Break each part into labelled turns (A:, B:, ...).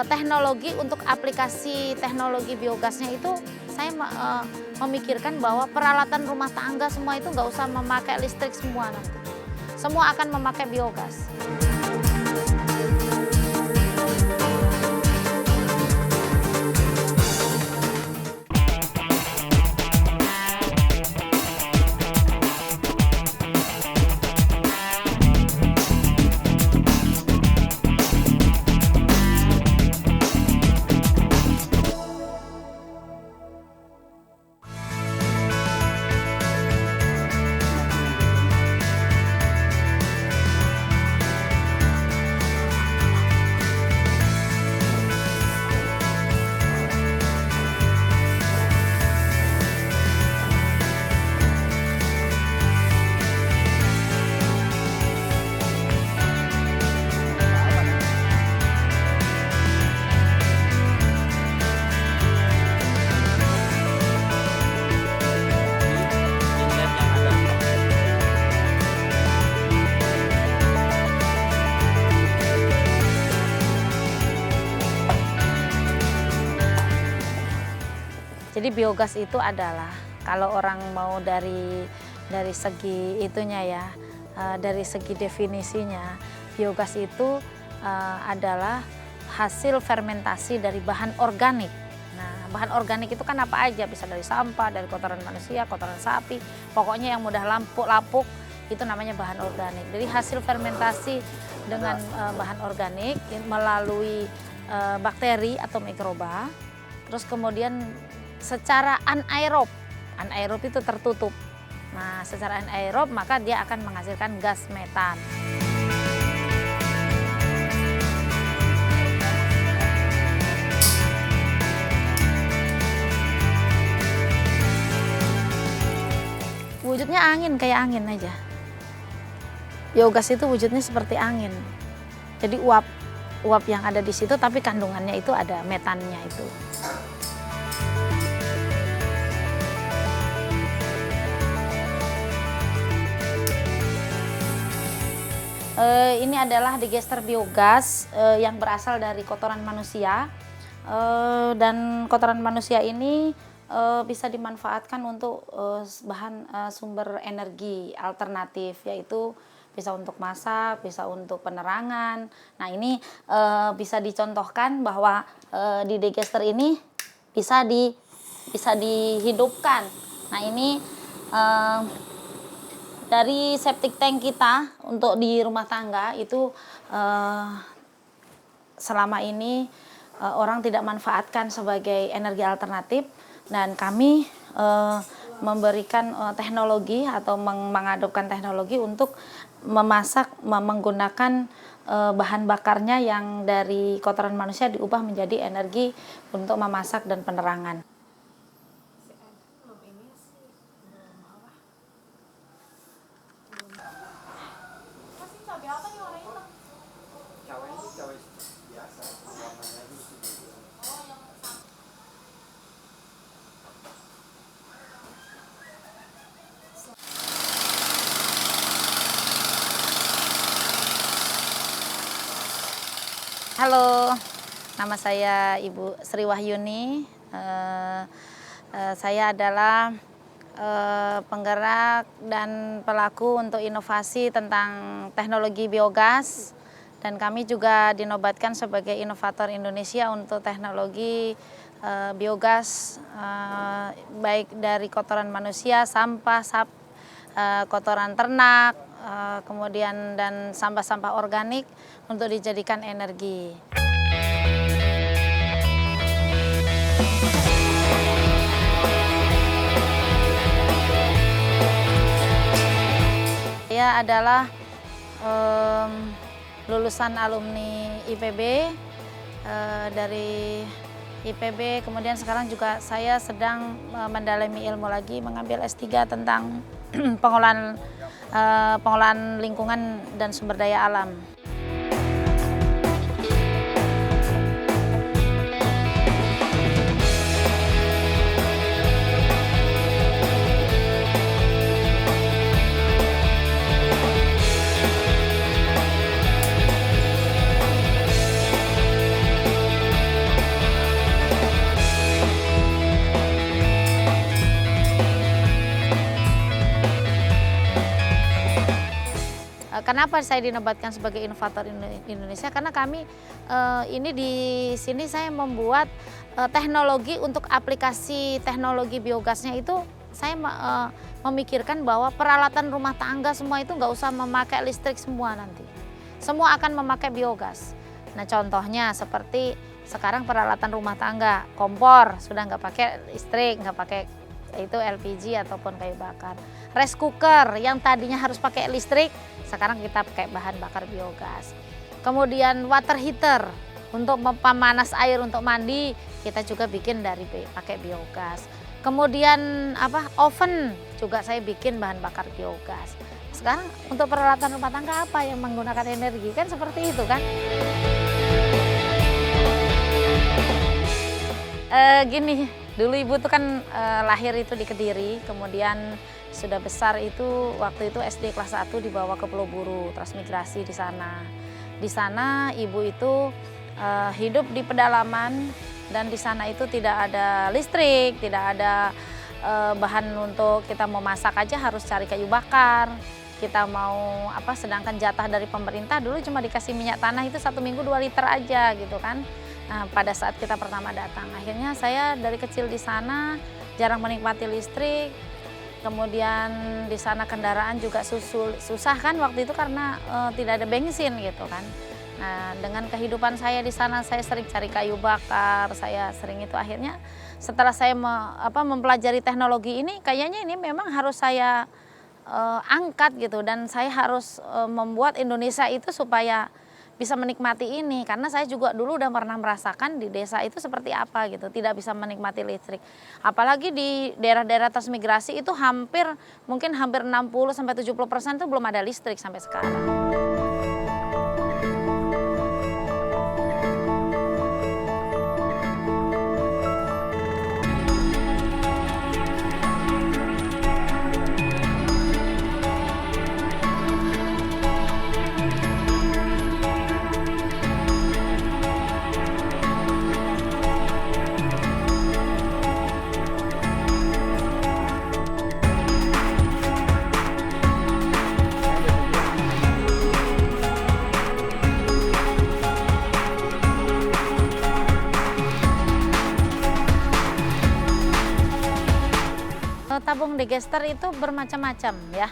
A: teknologi untuk aplikasi teknologi biogasnya itu saya memikirkan bahwa peralatan rumah tangga semua itu nggak usah memakai listrik semua nanti. Semua akan memakai biogas. Jadi biogas itu adalah kalau orang mau dari segi itunya ya, dari segi definisinya, biogas itu adalah hasil fermentasi dari bahan organik. Nah, bahan organik itu kan apa aja, bisa dari sampah, dari kotoran manusia, kotoran sapi, pokoknya yang mudah lapuk itu namanya bahan organik. Jadi hasil fermentasi dengan bahan organik melalui bakteri atau mikroba, terus kemudian secara anaerob itu tertutup. Nah, secara anaerob maka dia akan menghasilkan gas metan. Wujudnya angin, kayak angin aja. Biogas itu wujudnya seperti angin. Jadi uap yang ada di situ tapi kandungannya itu ada metannya itu. Ini adalah digester biogas yang berasal dari kotoran manusia, dan kotoran manusia ini bisa dimanfaatkan untuk bahan sumber energi alternatif, yaitu bisa untuk masak, bisa untuk penerangan. Nah, ini bisa dicontohkan bahwa di digester ini bisa dihidupkan. Nah, ini dari septic tank kita untuk di rumah tangga itu selama ini orang tidak manfaatkan sebagai energi alternatif, dan kami memberikan teknologi atau mengadopkan teknologi untuk memasak menggunakan bahan bakarnya yang dari kotoran manusia diubah menjadi energi untuk memasak dan penerangan. Halo, nama saya Ibu Sri Wahyuni. Saya adalah penggerak dan pelaku untuk inovasi tentang teknologi biogas, dan kami juga dinobatkan sebagai inovator Indonesia untuk teknologi biogas, baik dari kotoran manusia, sampah, kotoran ternak, kemudian dan sampah-sampah organik untuk dijadikan energi. Saya adalah lulusan alumni IPB, dari IPB, kemudian sekarang juga saya sedang mendalami ilmu lagi, mengambil S3 tentang pengolahan lingkungan dan sumber daya alam. Kenapa saya dinobatkan sebagai inovator Indonesia? Karena kami ini di sini saya membuat teknologi untuk aplikasi teknologi biogasnya itu saya memikirkan bahwa peralatan rumah tangga semua itu nggak usah memakai listrik semua nanti. Semua akan memakai biogas. Nah contohnya seperti sekarang peralatan rumah tangga, kompor sudah nggak pakai listrik, nggak pakai itu LPG ataupun kayu bakar. Rice cooker yang tadinya harus pakai listrik, sekarang kita pakai bahan bakar biogas. Kemudian water heater untuk pemanas air untuk mandi, kita juga bikin dari pakai biogas. Kemudian oven juga saya bikin bahan bakar biogas. Sekarang untuk peralatan rumah tangga apa yang menggunakan energi, kan seperti itu kan? Gini, dulu ibu tuh kan lahir itu di Kediri, kemudian sudah besar itu waktu itu SD kelas 1 dibawa ke Pulau Buru, transmigrasi di sana. Di sana ibu itu hidup di pedalaman dan di sana itu tidak ada listrik, tidak ada bahan untuk kita mau masak aja harus cari kayu bakar. Kita mau sedangkan jatah dari pemerintah dulu cuma dikasih minyak tanah itu 1 minggu 2 liter aja gitu kan. Nah, pada saat kita pertama datang, akhirnya saya dari kecil di sana jarang menikmati listrik. Kemudian di sana kendaraan juga susah kan waktu itu karena tidak ada bensin gitu kan. Nah, dengan kehidupan saya di sana saya sering cari kayu bakar, saya sering itu akhirnya setelah saya mempelajari teknologi ini kayaknya ini memang harus saya angkat gitu dan saya harus membuat Indonesia itu supaya bisa menikmati ini karena saya juga dulu udah pernah merasakan di desa itu seperti apa gitu, tidak bisa menikmati listrik. Apalagi di daerah-daerah transmigrasi itu mungkin hampir 60-70% itu belum ada listrik sampai sekarang. Tabung digester itu bermacam-macam ya.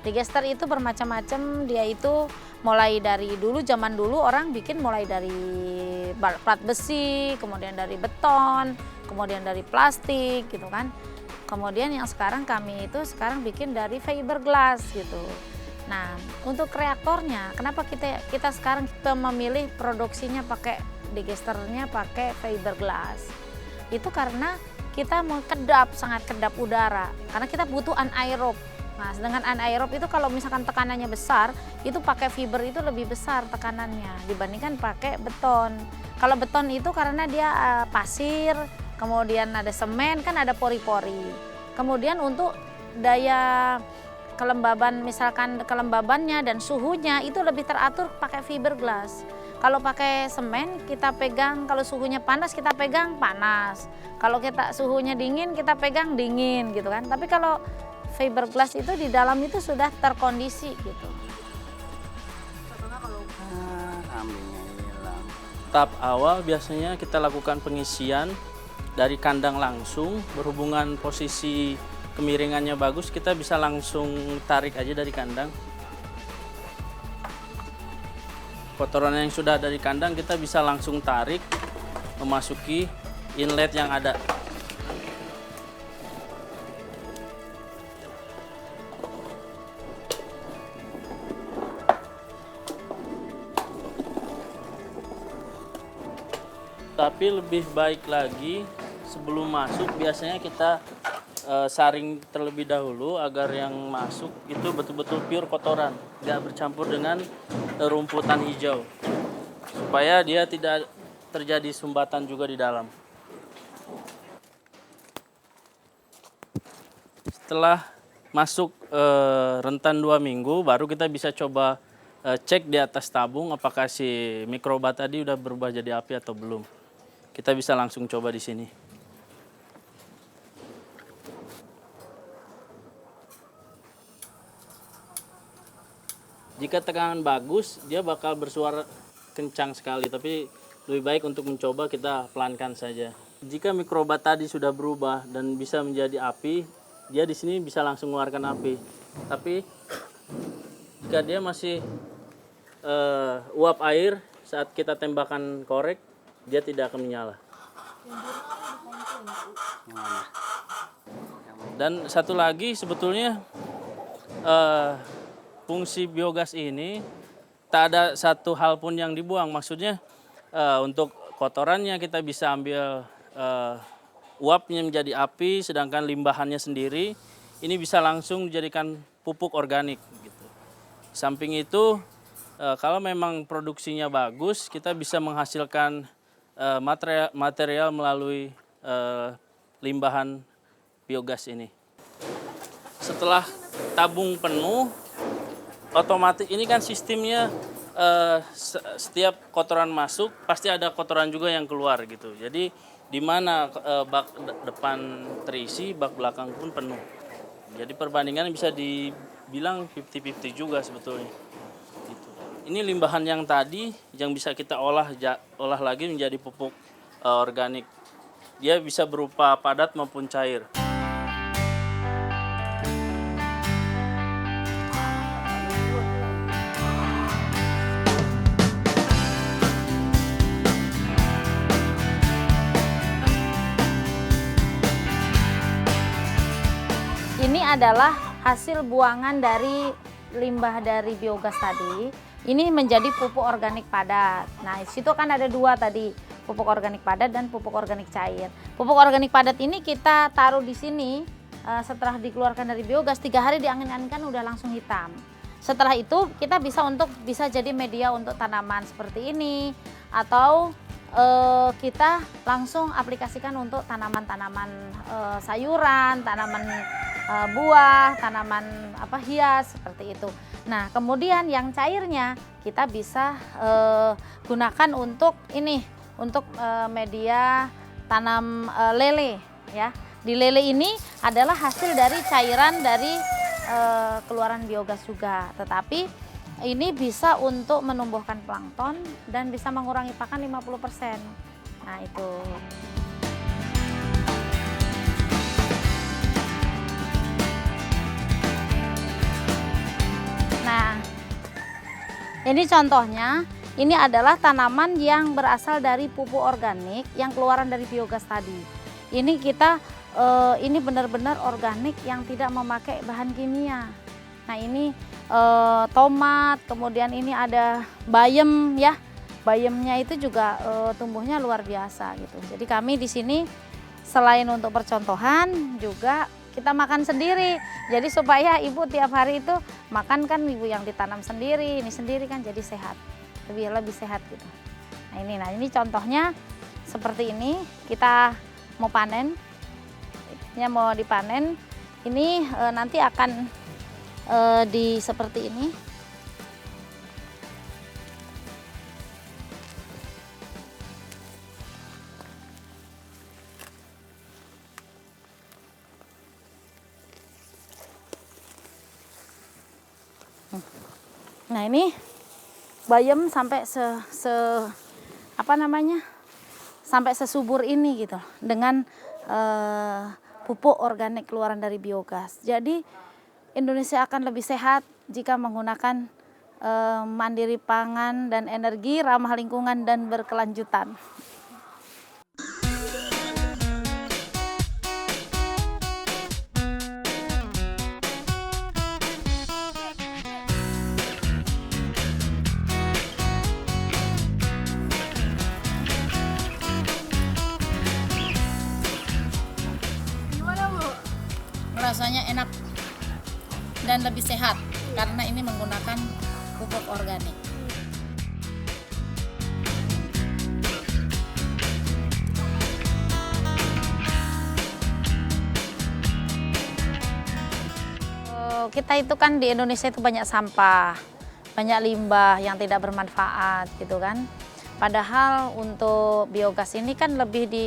A: Digester itu bermacam-macam, dia itu mulai dari zaman dulu orang bikin mulai dari plat besi, kemudian dari beton, kemudian dari plastik gitu kan. Kemudian yang sekarang kami itu bikin dari fiberglass gitu. Nah, untuk reaktornya, kenapa kita sekarang memilih produksinya pakai digesternya pakai fiberglass? Itu karena kita mau sangat kedap udara, karena kita butuh anaerob. Nah, dengan anaerob itu kalau misalkan tekanannya besar, itu pakai fiber itu lebih besar tekanannya dibandingkan pakai beton. Kalau beton itu karena dia pasir, kemudian ada semen, kan ada pori-pori. Kemudian untuk daya kelembaban, misalkan kelembabannya dan suhunya itu lebih teratur pakai fiberglass. Kalau pakai semen kita pegang, kalau suhunya panas kita pegang panas. Kalau kita suhunya dingin kita pegang dingin gitu kan. Tapi kalau fiberglass itu di dalam itu sudah terkondisi gitu.
B: Tahap awal biasanya kita lakukan pengisian dari kandang langsung, berhubungan posisi kemiringannya bagus, kita bisa langsung tarik aja dari kandang. Kotoran yang sudah dari kandang kita bisa langsung tarik memasuki inlet yang ada. Tapi lebih baik lagi sebelum masuk biasanya kita saring terlebih dahulu agar yang masuk itu betul-betul pure kotoran, nggak bercampur dengan rumputan hijau, supaya dia tidak terjadi sumbatan juga di dalam. Setelah masuk rentan 2 minggu, baru kita bisa coba cek di atas tabung apakah si mikroba tadi udah berubah jadi api atau belum. Kita bisa langsung coba di sini. Jika tekanan bagus, dia bakal bersuara kencang sekali, tapi lebih baik untuk mencoba kita pelankan saja. Jika mikroba tadi sudah berubah dan bisa menjadi api, dia di sini bisa langsung mengeluarkan api. Tapi jika dia masih uap air saat kita tembakan korek, dia tidak akan menyala. Dan satu lagi sebetulnya fungsi biogas ini tak ada satu hal pun yang dibuang. Maksudnya untuk kotorannya kita bisa ambil uapnya menjadi api, sedangkan limbahannya sendiri ini bisa langsung dijadikan pupuk organik. Gitu. Samping itu kalau memang produksinya bagus, kita bisa menghasilkan material melalui limbah biogas ini. Setelah tabung penuh, otomatis ini kan sistemnya setiap kotoran masuk pasti ada kotoran juga yang keluar gitu. Jadi di mana bak depan terisi, bak belakang pun penuh. Jadi perbandingan bisa dibilang 50-50 juga sebetulnya. Gitu. Ini limbahan yang tadi yang bisa kita olah lagi menjadi pupuk organik. Dia bisa berupa padat maupun cair.
A: Ini adalah hasil buangan dari limbah dari biogas tadi. Ini menjadi pupuk organik padat. Nah, di situ kan ada dua tadi, pupuk organik padat dan pupuk organik cair. Pupuk organik padat ini kita taruh di sini setelah dikeluarkan dari biogas 3 hari diangin-anginkan udah langsung hitam. Setelah itu kita bisa jadi media untuk tanaman seperti ini atau kita langsung aplikasikan untuk tanaman-tanaman sayuran, tanaman buah, tanaman hias seperti itu. Nah, kemudian yang cairnya kita bisa gunakan untuk ini, untuk media tanam lele ya. Di lele ini adalah hasil dari cairan dari keluaran biogas juga, tetapi ini bisa untuk menumbuhkan plankton dan bisa mengurangi pakan 50%. Nah, itu. Nah, ini contohnya, ini adalah tanaman yang berasal dari pupuk organik yang keluaran dari biogas tadi. Ini kita ini benar-benar organik yang tidak memakai bahan kimia. Nah, ini tomat, kemudian ini ada bayam ya. Bayamnya itu juga tumbuhnya luar biasa gitu. Jadi kami di sini selain untuk percontohan juga kita makan sendiri. Jadi supaya ibu tiap hari itu makan kan ibu yang ditanam sendiri, ini sendiri kan jadi sehat. Lebih sehat gitu. Nah, ini contohnya seperti ini. Kita mau panen. Ini mau dipanen. Ini nanti akan seperti ini. Nah, ini bayam sampai sampai sesubur ini gitu dengan pupuk organik keluaran dari biogas. Jadi Indonesia akan lebih sehat jika menggunakan mandiri pangan dan energi, ramah lingkungan dan berkelanjutan. Rasanya enak dan lebih sehat karena ini menggunakan pupuk organik. Kita itu kan di Indonesia itu banyak sampah, banyak limbah yang tidak bermanfaat gitu kan. Padahal untuk biogas ini kan lebih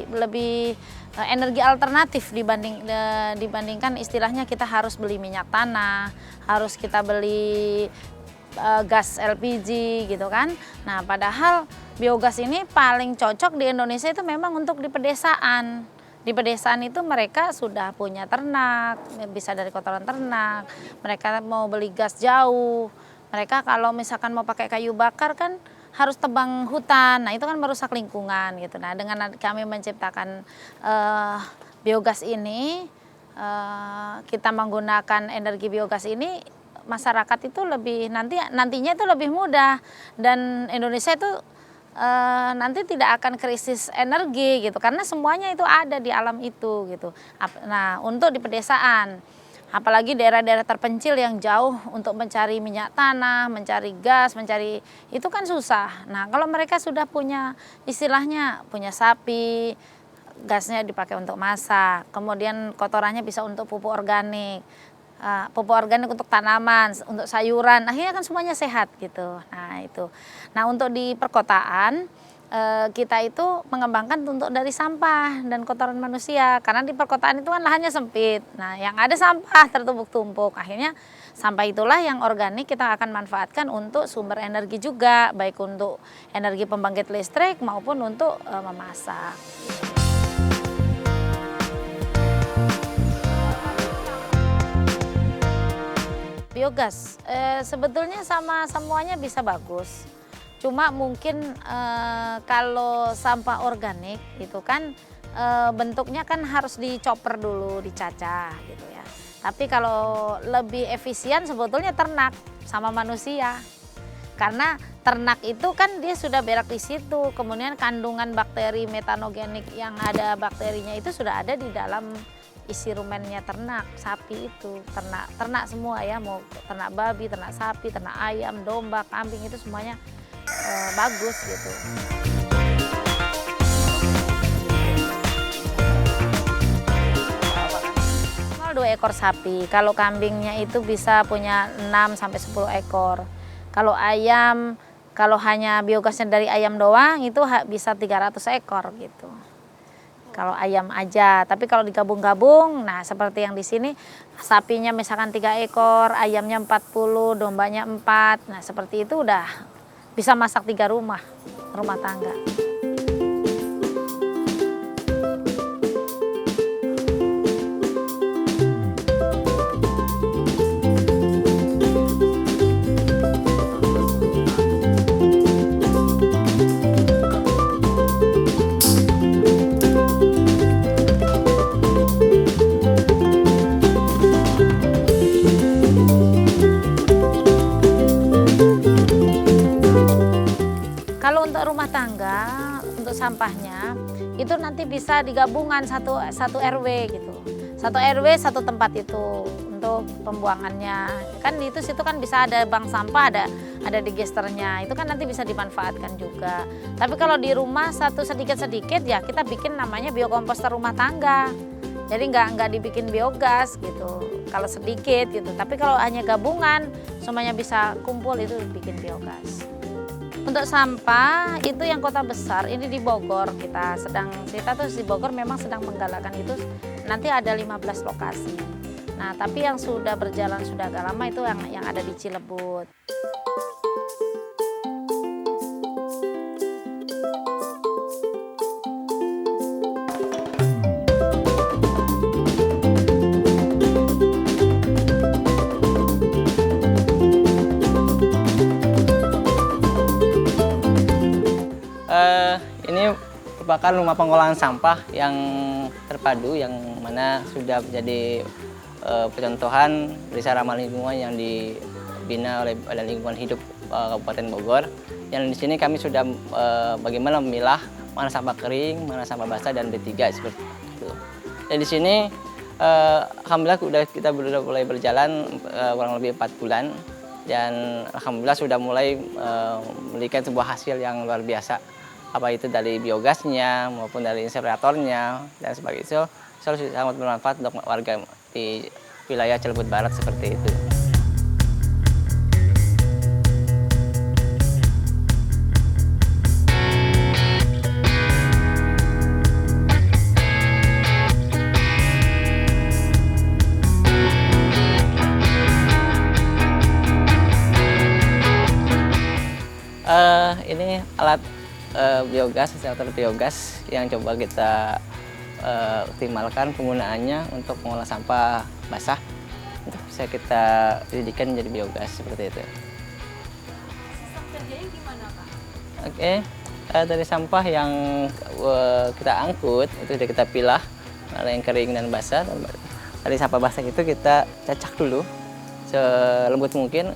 A: energi alternatif dibandingkan istilahnya kita harus beli minyak tanah, harus kita beli gas LPG gitu kan. Nah, padahal biogas ini paling cocok di Indonesia itu memang untuk di pedesaan. Di pedesaan itu mereka sudah punya ternak, bisa dari kotoran ternak. Mereka mau beli gas jauh. Mereka kalau misalkan mau pakai kayu bakar kan harus tebang hutan. Nah, itu kan merusak lingkungan gitu. Nah, dengan kami menciptakan biogas ini, kita menggunakan energi biogas ini, masyarakat itu lebih nantinya itu lebih mudah, dan Indonesia itu nanti tidak akan krisis energi gitu, karena semuanya itu ada di alam itu gitu. Nah, untuk di pedesaan, apalagi daerah-daerah terpencil yang jauh untuk mencari minyak tanah, mencari gas, mencari itu kan susah. Nah, kalau mereka sudah punya istilahnya punya sapi, gasnya dipakai untuk masak, kemudian kotorannya bisa untuk pupuk organik. Pupuk organik untuk tanaman, untuk sayuran, akhirnya kan semuanya sehat gitu. Nah itu. Nah untuk di perkotaan kita itu mengembangkan untuk dari sampah dan kotoran manusia, karena di perkotaan itu kan lahannya sempit. Nah yang ada sampah tertumpuk-tumpuk, akhirnya sampah itulah yang organik kita akan manfaatkan untuk sumber energi juga, baik untuk energi pembangkit listrik maupun untuk memasak. Biogas sebetulnya sama semuanya bisa bagus, cuma mungkin kalau sampah organik itu kan bentuknya kan harus dicoper dulu, dicacah gitu ya. Tapi kalau lebih efisien sebetulnya ternak sama manusia, karena ternak itu kan dia sudah berak di situ, kemudian kandungan bakteri metanogenik yang ada bakterinya itu sudah ada di dalam isi rumennya ternak, sapi itu, ternak semua ya, mau ternak babi, ternak sapi, ternak ayam, domba, kambing, itu semuanya bagus gitu. Kalau 2 ekor sapi, kalau kambingnya itu bisa punya 6 sampai 10 ekor. Kalau ayam, kalau hanya biogasnya dari ayam doang itu bisa 300 ekor gitu. Kalau ayam aja, tapi kalau digabung-gabung, nah seperti yang di sini, sapinya misalkan 3 ekor, ayamnya 40, dombanya 4, nah seperti itu udah bisa masak 3 rumah tangga. Rumah tangga untuk sampahnya itu nanti bisa digabungan satu RW gitu, satu RW satu tempat itu untuk pembuangannya. Kan itu situ kan bisa ada bank sampah, ada digesternya, itu kan nanti bisa dimanfaatkan juga. Tapi kalau di rumah satu sedikit ya kita bikin namanya biokomposter rumah tangga. Jadi nggak dibikin biogas gitu kalau sedikit gitu. Tapi kalau hanya gabungan semuanya bisa kumpul, itu bikin biogas. Untuk sampah itu yang kota besar, ini di Bogor kita tuh di Bogor memang sedang menggalakkan itu, nanti ada 15 lokasi. Nah tapi yang sudah berjalan sudah agak lama itu yang ada di Cilebut.
C: Ini merupakan rumah pengolahan sampah yang terpadu, yang mana sudah menjadi percontohan desa ramah lingkungan yang dibina oleh Badan Lingkungan Hidup Kabupaten Bogor. Yang di sini kami sudah bagaimana memilah mana sampah kering, mana sampah basah, dan B3 seperti itu. Dan di sini alhamdulillah kita sudah mulai berjalan kurang lebih 4 bulan, dan alhamdulillah sudah mulai memberikan sebuah hasil yang luar biasa. Apa itu dari biogasnya maupun dari insineratornya dan sebagainya, itu selalu sangat bermanfaat untuk warga di wilayah Cilebut Barat seperti itu. biogas, insenerator biogas yang coba kita optimalkan penggunaannya untuk mengolah sampah basah untuk bisa kita jadikan menjadi biogas seperti itu.
D: Sistem kerjanya gimana, Pak?
C: Oke, dari sampah yang kita angkut itu sudah kita pilah mana yang kering dan basah. Dari sampah basah itu kita cacak dulu selembut mungkin,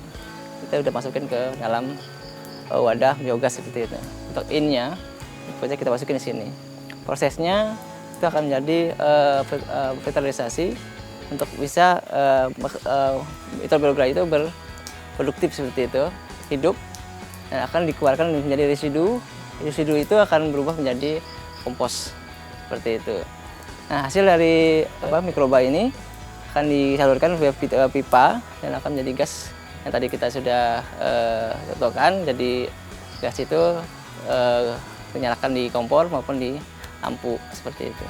C: kita udah masukin ke dalam wadah biogas seperti itu. Untuk innya kita masukin di sini. Prosesnya itu akan menjadi filterisasi untuk bisa biogas itu berproduktif seperti itu, hidup, dan akan dikeluarkan menjadi residu. Residu itu akan berubah menjadi kompos seperti itu. Nah, hasil dari mikroba ini akan disalurkan via pipa dan akan menjadi gas yang tadi kita sudah contohkan. Jadi gas itu dinyalakan di kompor maupun di lampu seperti itu.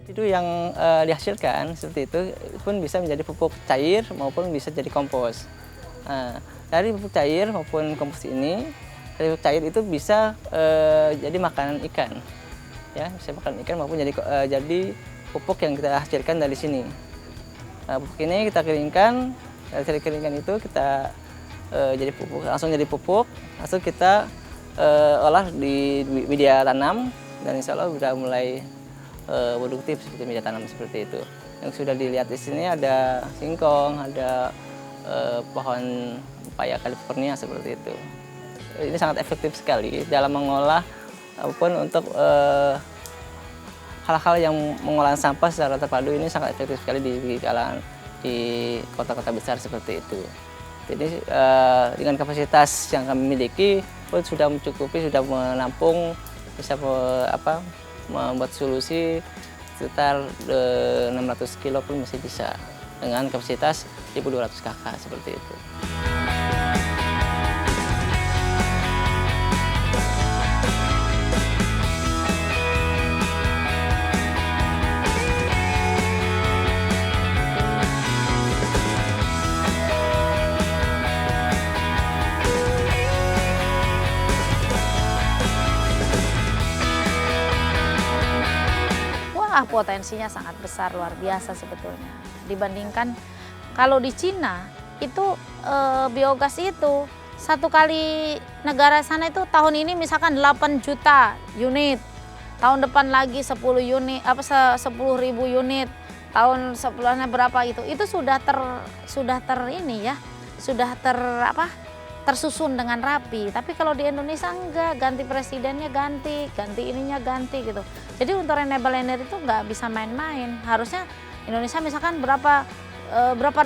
C: Itu yang dihasilkan seperti itu pun bisa menjadi pupuk cair maupun bisa jadi kompos. Nah, dari pupuk cair maupun kompos ini, dari pupuk cair itu bisa jadi makanan ikan, ya bisa makanan ikan maupun jadi pupuk yang kita hasilkan dari sini. Nah, pupuk ini kita keringkan, dari keringkan itu kita jadi pupuk, langsung kita olah di media tanam dan insya Allah sudah mulai produktif seperti media tanam seperti itu. Yang sudah dilihat di sini ada singkong, ada pohon paya California seperti itu. Ini sangat efektif sekali dalam mengolah maupun untuk hal-hal yang mengolahan sampah secara terpadu. Ini sangat efektif sekali di kota-kota besar seperti itu. Jadi dengan kapasitas yang kami miliki pun sudah mencukupi, sudah menampung, bisa membuat solusi sekitar 600 kilo pun masih bisa dengan kapasitas 1.200 kakak seperti itu.
A: Wah, potensinya sangat besar, luar biasa sebetulnya. Dibandingkan kalau di Cina itu biogas itu satu kali negara sana itu tahun ini misalkan 8 juta unit, tahun depan lagi 10 unit 10.000 unit, tahun sebelumnya berapa itu sudah tersusun dengan rapi. Tapi kalau di Indonesia enggak, ganti presidennya ganti ininya ganti gitu. Jadi untuk renewable energy itu nggak bisa main-main. Harusnya Indonesia misalkan berapa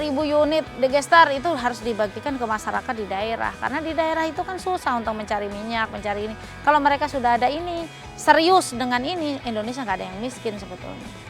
A: ribu unit digester itu harus dibagikan ke masyarakat di daerah. Karena di daerah itu kan susah untuk mencari minyak, mencari ini. Kalau mereka sudah ada ini, serius dengan ini, Indonesia nggak ada yang miskin sebetulnya.